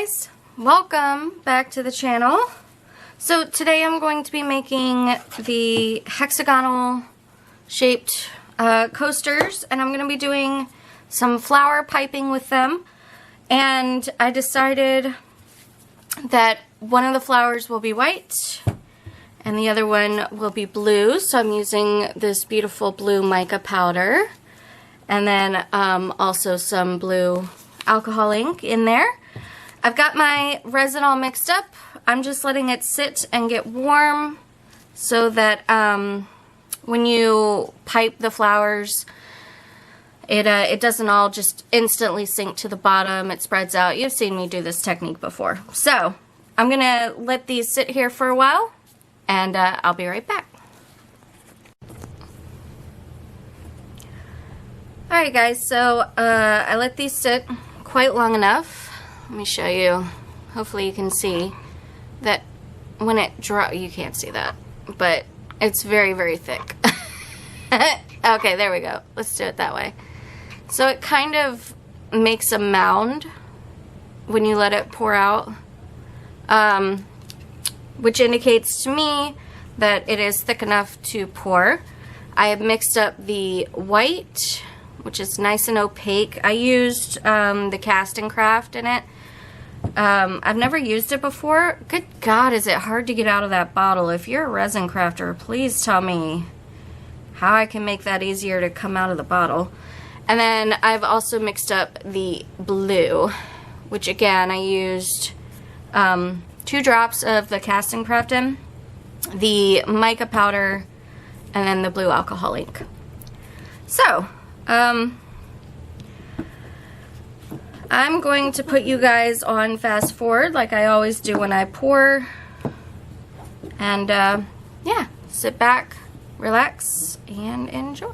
guys, welcome back to the channel. So today I'm going to be making the hexagonal shaped coasters, and I'm going to be doing some flower piping with them. And I decided that one of the flowers will be white and the other one will be blue, so I'm using this beautiful blue mica powder, and then also some blue alcohol ink in there. I've got my resin all mixed up. I'm just letting it sit and get warm so that when you pipe the flowers, it doesn't all just instantly sink to the bottom. It spreads out. You've seen me do this technique before. So I'm gonna let these sit here for a while, and I'll be right back. Alright guys, so I let these sit quite long enough. Let me show you. Hopefully you can see that when it dries, you can't see that, but it's very, very thick. Okay, there we go. Let's do it that way. So it kind of makes a mound when you let it pour out, which indicates to me that it is thick enough to pour. I have mixed up the white, which is nice and opaque. I used the Cast and Craft in it. I've never used it before. Good God, is it hard to get out of that bottle. If you're a resin crafter, please tell me how I can make that easier to come out of the bottle. And then I've also mixed up the blue, which again I used 2 drops of the Cast and Craft in, the mica powder, and then the blue alcohol ink. So, I'm going to put you guys on fast forward like I always do when I pour. And yeah, sit back, relax, and enjoy.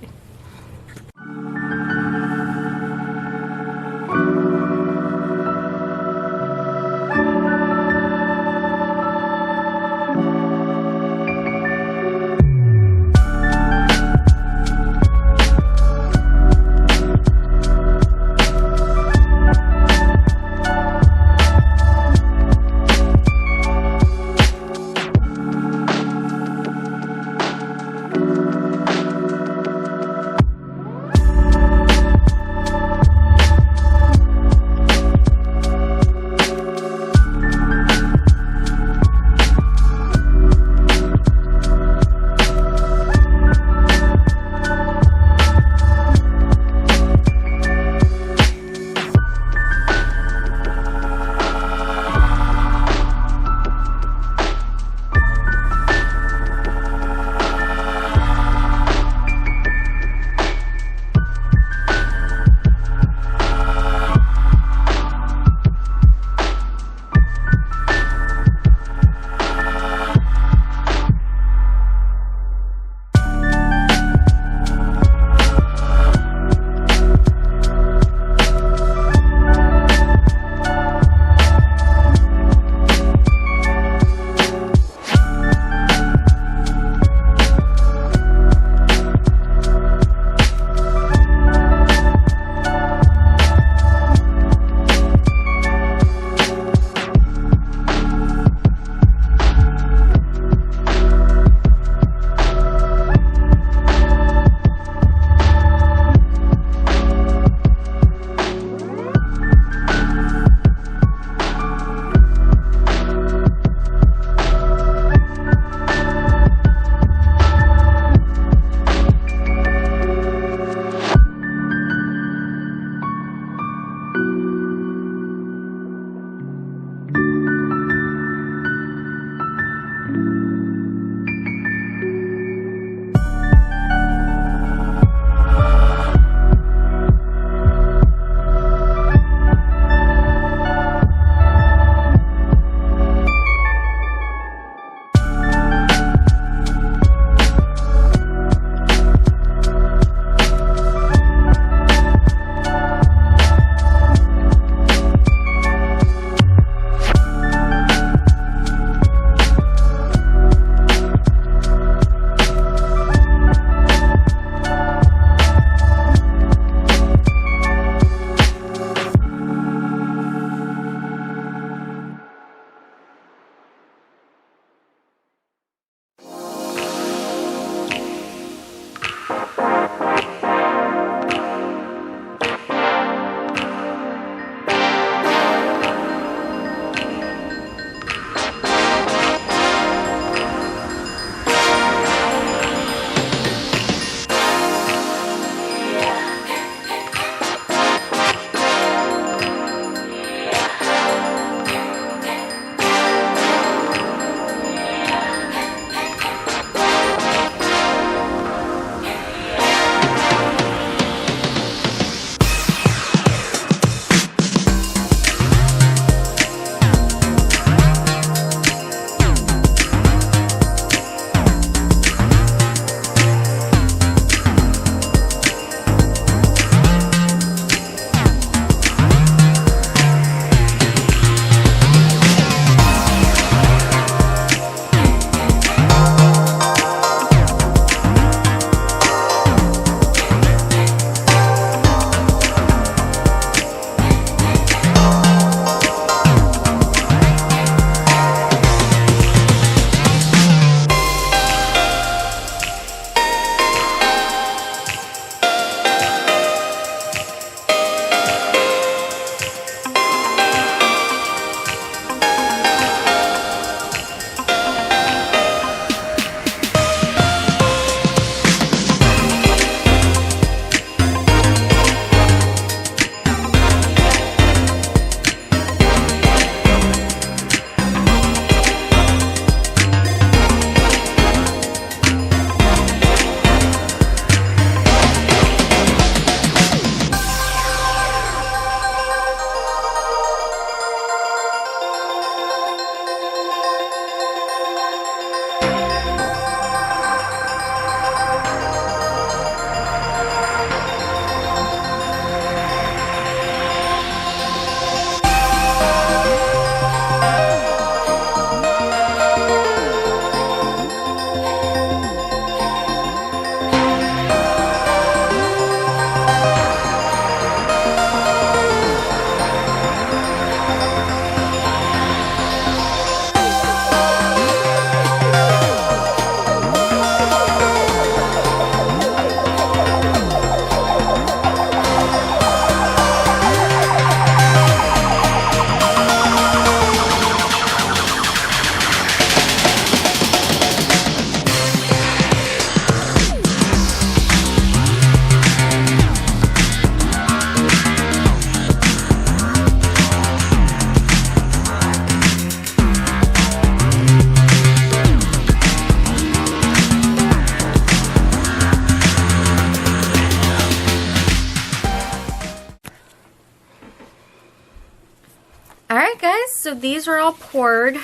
Alright guys, so these are all poured.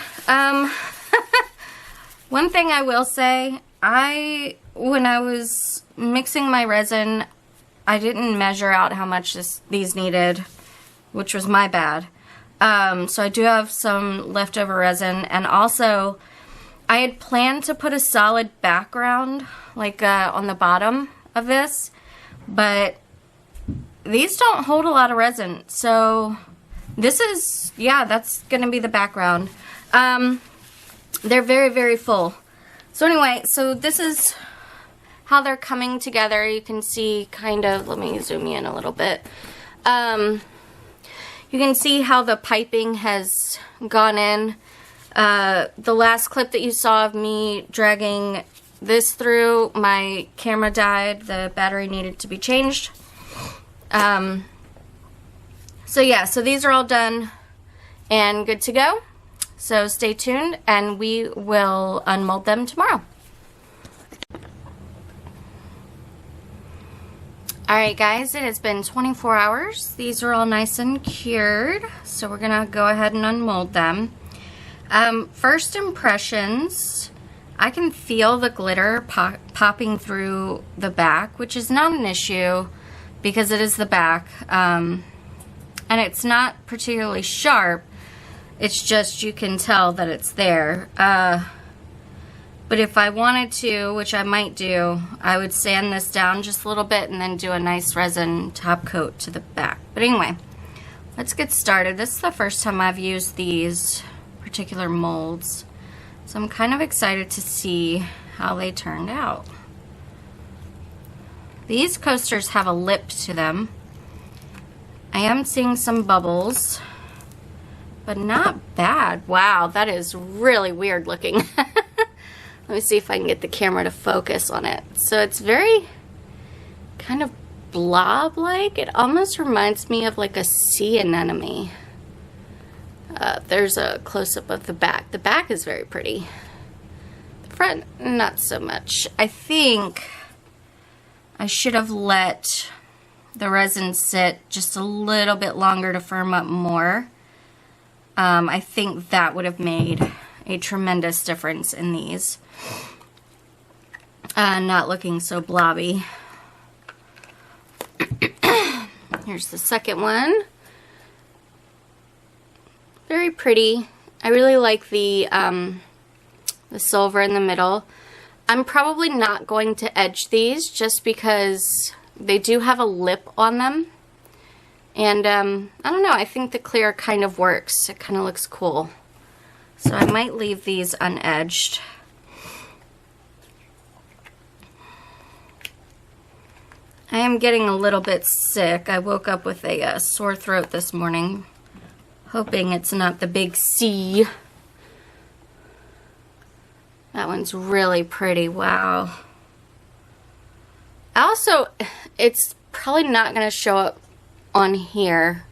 One thing I will say, when I was mixing my resin, I didn't measure out how much these needed, which was my bad. So I do have some leftover resin, and also I had planned to put a solid background like on the bottom of this, but these don't hold a lot of resin, so this is, yeah, that's gonna be the background. They're very, very full. So anyway, so this is how they're coming together. You can see kind of, let me zoom in a little bit. You can see how the piping has gone in. The last clip that you saw of me dragging this through, my camera died. The battery needed to be changed. So yeah, so these are all done and good to go. So stay tuned and we will unmold them tomorrow. Alright guys, it has been 24 hours. These are all nice and cured, so we're gonna go ahead and unmold them. First impressions, I can feel the glitter popping through the back, which is not an issue because it is the back, and it's not particularly sharp. It's just you can tell that it's there. But if I wanted to, which I might do, I would sand this down just a little bit and then do a nice resin top coat to the back. But anyway, let's get started. This is the first time I've used these particular molds, so I'm kind of excited to see how they turned out. These coasters have a lip to them. I am seeing some bubbles, but not bad. Wow, that is really weird looking. Let me see if I can get the camera to focus on it. So it's very kind of blob-like. It almost reminds me of like a sea anemone. There's a close-up of the back. The back is very pretty. The front, not so much. I think I should have let the resin sit just a little bit longer to firm up more. I think that would have made a tremendous difference in these. Not looking so blobby. Here's the second one. Very pretty. I really like the silver in the middle. I'm probably not going to edge these just because they do have a lip on them. And I don't know, I think the clear kind of works. It kind of looks cool. So I might leave these unedged. I am getting a little bit sick. I woke up with a sore throat this morning. Hoping it's not the big C. That one's really pretty. Wow. Also, it's probably not going to show up on here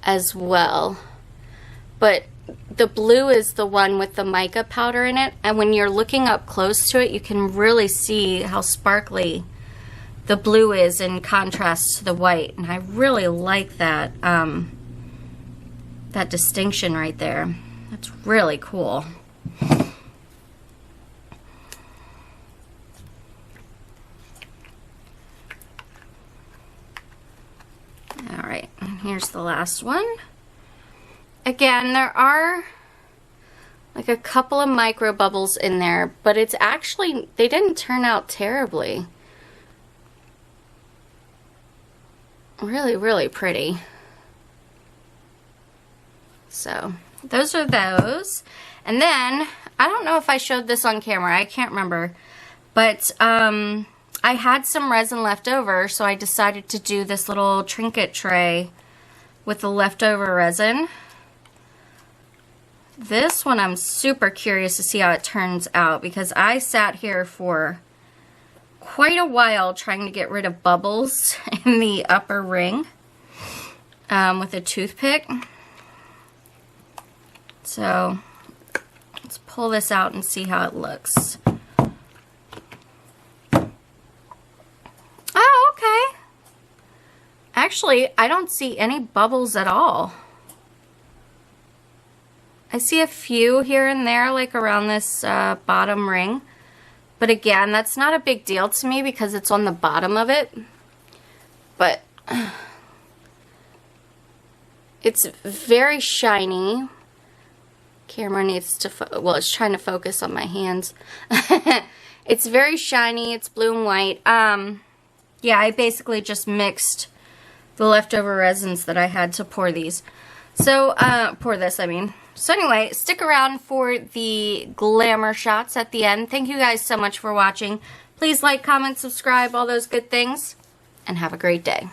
as well. But the blue is the one with the mica powder in it. And when you're looking up close to it, you can really see how sparkly the blue is in contrast to the white. And I really like that. That distinction right there. That's really cool. Alright, and here's the last one. Again, there are like a couple of micro bubbles in there, but it's actually, they didn't turn out terribly. Really, really pretty. So those are those. And then I don't know if I showed this on camera, I can't remember, but I had some resin left over, so I decided to do this little trinket tray with the leftover resin. This one I'm super curious to see how it turns out, because I sat here for quite a while trying to get rid of bubbles in the upper ring with a toothpick. So let's pull this out and see how it looks. Oh, okay. Actually, I don't see any bubbles at all. I see a few here and there, like around this bottom ring. But again, that's not a big deal to me because it's on the bottom of it. But it's very shiny. Camera needs to, well, it's trying to focus on my hands. It's very shiny. It's blue and white. Yeah, I basically just mixed the leftover resins that I had to pour these. So, pour this, I mean. So anyway, stick around for the glamour shots at the end. Thank you guys so much for watching. Please like, comment, subscribe, all those good things, and have a great day.